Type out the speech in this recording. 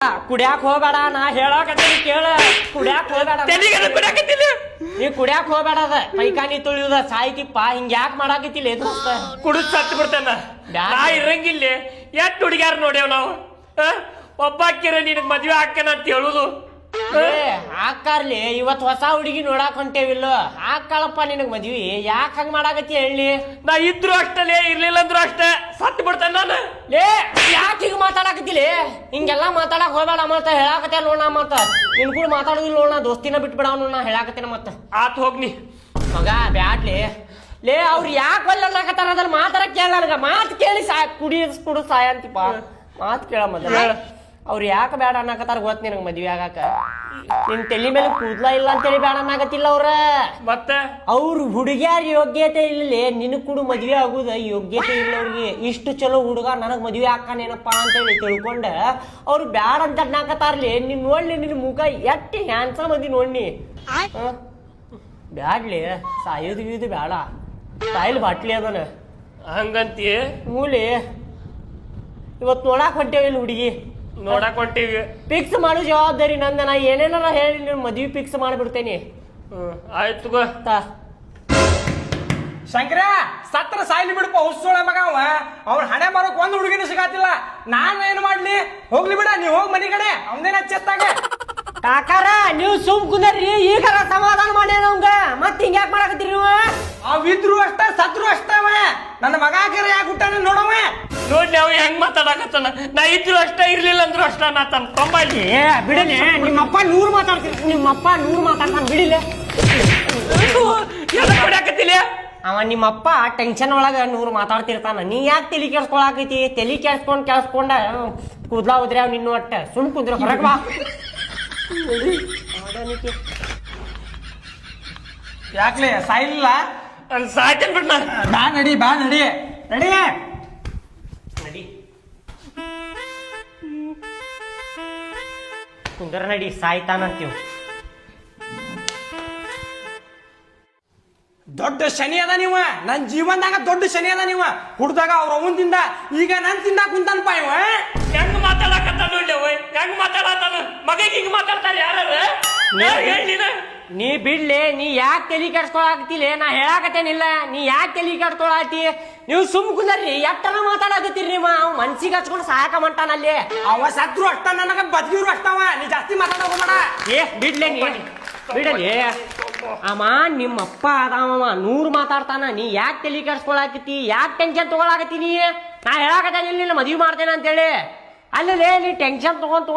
ಕುಡ್ಯಾಕ್ ಹೋಗ್ಬೇಡ ನಾ ಹೇಳಕತ್ತೀನಿ ಕೇಳ ಕುಡ್ಯಾಕ್ ಹೋಗ್ಬೇಡ ನೀ ಕುಡ್ಯಾಕ್ ಹೋಗ್ಬೇಡ ಅದ ಪೈಕಾನಿ ತುಳಿಯುದ ಸಾಯ್ಕಿಪ್ಪ ಹಿಂಗ ಯಾಕೆ ಮಾಡಾಕತ್ತಿಲ್ಲ ಎದು ಕುಡಿದ್ ಸತ್ ಬಿಡ್ತಾನ ನಾ ಇರಂಗಿಲ್ಲ ಎಷ್ಟ್ ಹುಡುಗ್ಯಾರ ನೋಡ್ಯಾವ ನಾವು ಒಬ್ಬಾಕಿರ ನಿನಗ್ ಮದ್ವೆ ಹಾಕನ ಅಂತ ಹೇಳುದು ಹಾಕಾರ್ಲಿ ಇವತ್ ಹೊಸ ಹುಡುಗಿ ನೋಡಾಕ್ ಹೊಂಟೇವಿಲ್ಲ ಹಾಕಾಳಪ್ಪ ನಿನಗ್ ಮದ್ವಿ ಯಾಕ ಹಂಗ ಮಾಡಾಕತ್ತಿ ಹೇಳಿ ನಾ ಇದ್ರು ಅಷ್ಟೇ ಇರ್ಲಿಲ್ಲ ಅಂದ್ರು ಅಷ್ಟೇ ಸತ್ ಬಿಡ್ತಾನ ನಾನು ಲೇ ಯಾಕೆ ಹಿಂಗ ಮಾತಾಡಕತ್ತಿಲಿ ಹಿಂಗೆಲ್ಲಾ ಮಾತಾಡಕ್ ಹೋಗ್ಬೇಡ ಮತ್ತ ಹೇಳಾಕತ್ತೆ ನೋಡ ಮತ್ತ ನಿನ್ ಕೂಡ ಮಾತಾಡೋದಿಲ್ಲ ನೋಡ ದೋಸ್ತಿನ ಬಿಟ್ಬಿಡ ನಾ ಹೇಳಾಕತ್ತೇನ ಮತ್ತ ಆತ್ ಹೋಗ್ನಿ ಮಗ ಬ್ಯಾಡ್ಲಿ ಲೇ ಅವ್ರು ಯಾಕೆ ಒಲ್ಲಕತ್ತಾರ ಅದ್ರಲ್ಲಿ ಮಾತಾಡಕ್ ಕೇಳ ನನಗ ಮಾತು ಕೇಳಿ ಕುಡು ಸಾಯ ಅಂತಿಪ್ಪ ಮಾತು ಕೇಳ ಮೊದಲ ಅವ್ರು ಯಾಕೆ ಬೇಡ ಅನ್ನಕತ್ತಾರ ಗೊತ್ತ ನಿನಗೆ ಮದ್ವೆ ಆಗಾಕ ನಿನ್ ತಲೆ ಮೇಲೆ ಕೂದ್ಲ ಇಲ್ಲ ಅಂತೇಳಿ ಬೇಡ ಅನ್ನಕತ್ತಿಲ್ಲ ಅವ್ರ ಮತ್ತೆ ಅವ್ರ ಹುಡುಗ್ಯಾರ ಯೋಗ್ಯತೆ ಇಲ್ಲ ನಿನಗ್ ಕೂಡ ಮದ್ವೆ ಆಗುದ ಯೋಗ್ಯತೆ ಇಲ್ಲ ಅವ್ರಿಗೆ ಇಷ್ಟು ಚಲೋ ಹುಡುಗ ನನಗ್ ಮದ್ವೆ ಹಾಕಾನೇನಪ್ಪಾ ಅಂತೇಳಿ ತಿಳ್ಕೊಂಡ ಅವ್ರು ಬ್ಯಾಡ ಅಂತ ಅನ್ನಕತ್ತಾರ್ಲಿ ನೀನ್ ನೋಡ್ಲಿ ನಿನ್ ಮುಖ ಎಷ್ಟ್ ಹ್ಯಾನ್ಸಮ್ ಅದಿ ನೋಡ್ನಿ ಬ್ಯಾಡ್ಲಿ ಸಾಯೋದು ಗೀದು ಬೇಡ ಸಾಯಿಲ್ ಬಾಟ್ಲಿ ಅದನ ಹಂಗಂತಿ ಮೂಲಿ ಇವತ್ ನೋಡಾಕ್ ಹೊಂಟೇವಿಲ್ಲ ಹುಡುಗಿ ನೋಡಕ್ ಹೊಂಟಿವಿ ಫಿಕ್ಸ್ ಮಾಡೋ ಜವಾಬ್ದಾರಿ ನಂದ ನಾ ಏನೇನಾರ ಹೇಳಿ ನೀನು ಮದ್ವಿ ಫಿಕ್ಸ್ ಮಾಡ್ಬಿಡ್ತೇನಿ ಆಯ್ತು ಶಂಕರ ಸತ್ರ ಸಾಯ್ಲಿ ಬಿಡಪ್ಪ ಹುಸ್ಸೋಳ ಮಗ ಅವ್ರ ಹಣೆ ಬರೋಕ್ ಒಂದ್ ಹುಡುಗಿನ ಸಿಗಾತಿಲ್ಲ ನಾನ್ ಏನ್ ಮಾಡ್ಲಿ ಹೋಗ್ಲಿ ಬಿಡ ನೀವ್ ಹೋಗ್ ಮನಿ ಕಡೆ ಅವನೇನ ಹಚ್ಚತ್ತಾಗ ಕಾಕಾರ ನೀವು ಸುಮ್ ಕುಂದರ್ರಿ ಈಗ ಸಮಾಧಾನ ಮಾಡಿ ನಮ್ಗ ಮತ್ ಹಿಂಗ ಯಾಕೆ ಮಾಡಕತ್ತೀರಿ ನೀವು ಅವಿದ್ರು ಅಷ್ಟ ಸತ್ರು ಅಷ್ಟವ ನನ್ನ ಮಗ ಹಾಕಿರ ಯಾಕೆ ಹುಟ್ಟಾನ ನೋಡವ ನೋಡಿ ಅವ್ ಹೆಂಗ್ ಮಾತಾಡಕತ್ತಾನ ನಾ ಇದ್ರು ಅಷ್ಟ ಇರ್ಲಿಲ್ಲ ಅಂದ್ರು ಅಷ್ಟ ನಾ ತನ್ನ ತೊಂಬಲ್ಲಿ ಬಿಡಲಿ ನಿಮ್ಮಪ್ಪ ನೂರ್ ಮಾತಾಡ್ತೀನಿ ನಿಮ್ಮಪ್ಪ ನೂರ್ ಮಾತಾಡ್ತಾನ ಬಿಡಿಲೆ ಎಲ್ಲ ಕೊಡಾಕತ್ತಿಲ್ಲ ಅವ ನಿಮ್ಮಪ್ಪ ಟೆನ್ಷನ್ ಒಳಗ ನೂರ್ ಮಾತಾಡ್ತಿರ್ತಾನ ನೀ ಯಾಕೆ ತಲಿ ಕೆಡ್ಸ್ಕೊಳಕೈತಿ ತಲಿ ಕೆಡ್ಸ್ಕೊಂಡ ಕೂದ್ಲಾ ಹೋದ್ರೆ ಅವ್ ನಿನ್ನ ಒಟ್ಟ ಸುಮ್ ಕುಂದ್ರ ಹೊರಗ್ ಬಾ ಯಾಕ್ಲೆ ಸಾಯಿಲ್ಲ ಅಲ್ಲಿ ಸಾಯ್ತೇನ್ ಬಿಡ್ ಬಾ ನಡಿ ನಡಿ ಕುಂದ್ರ ನಡಿ ಸಾಯ್ತಾನಂತೀವ್ ದೊಡ್ಡ ಶನಿ ಅದ ನೀವ ನನ್ ಜೀವನದಾಗ ದೊಡ್ಡ ಶನಿ ಅದ ನೀವ ಹುಡ್ದಾಗ ಅವ್ರ ಅವನ್ ತಿಂದ ಈಗ ನನ್ ತಿಂದ ಕುಂತನ್ಪ ಇವ ಹೆಂಗ್ ಮಾತಾಡಕತ್ತ ನೋಡ್ಲಿ ಹೆಂಗ್ ಮಾತಾಡತಾನ ಮಗಗ್ ಹಿಂಗ್ ಮಾತಾಡ್ತಾರ ಯಾರ ನೀ ಬಿಡ್ಲಿ ನೀ ಯಾಕೆ ತಲಿ ಕೆಡ್ಸ್ಕೊಳಾಕತಿಲ್ಲ ನಾ ಹೇಳಾಕತ್ತೇನಿಲ್ಲ ನೀ ಯಾಕೆ ತಲಿ ಕೆಡ್ಸ್ಕೊಳಾತಿ ನೀವು ಸುಮ್ ಕುಂದರ್ರಿ ಎಷ್ಟನ ಮಾತಾಡಕತ್ತೀರಿ ನಿಮ್ಮ ಅವ್ ಮನ್ಸಿಗೆ ಹಚ್ಕೊಂಡು ಸಹಾಯಕ ಮಂಟಾನಲ್ಲಿ ಅವ ಸತ್ರು ಅಷ್ಟ ನನಗ ಬದ್ಗಿರು ಅಷ್ಟವ ನೀ ಜಾಸ್ತಿ ಮಾತಾಡೋಣ ಬಿಡ್ಲೇ ನೀ ಬಿಡಲಿ ಅಮ್ಮ ನಿಮ್ಮಪ್ಪ ಅದಾವ ನೂರ್ ಮಾತಾಡ್ತಾನ ನೀ ಯಾಕೆ ತಲಿ ಕೆಡ್ಸ್ಕೊಳಾಕತಿ ಯಾಕೆ ಟೆನ್ಷನ್ ತಗೊಳಾಕತ್ತೀನಿ ನಾ ಹೇಳಾಕತ್ತೇನಿಲ್ಲ ಮದ್ವಿ ಮಾಡ್ತೇನೆ ಅಂತೇಳಿ ಅಲ್ಲೇ ನೀ ಟೆನ್ಷನ್ ತಗೊಂಡ್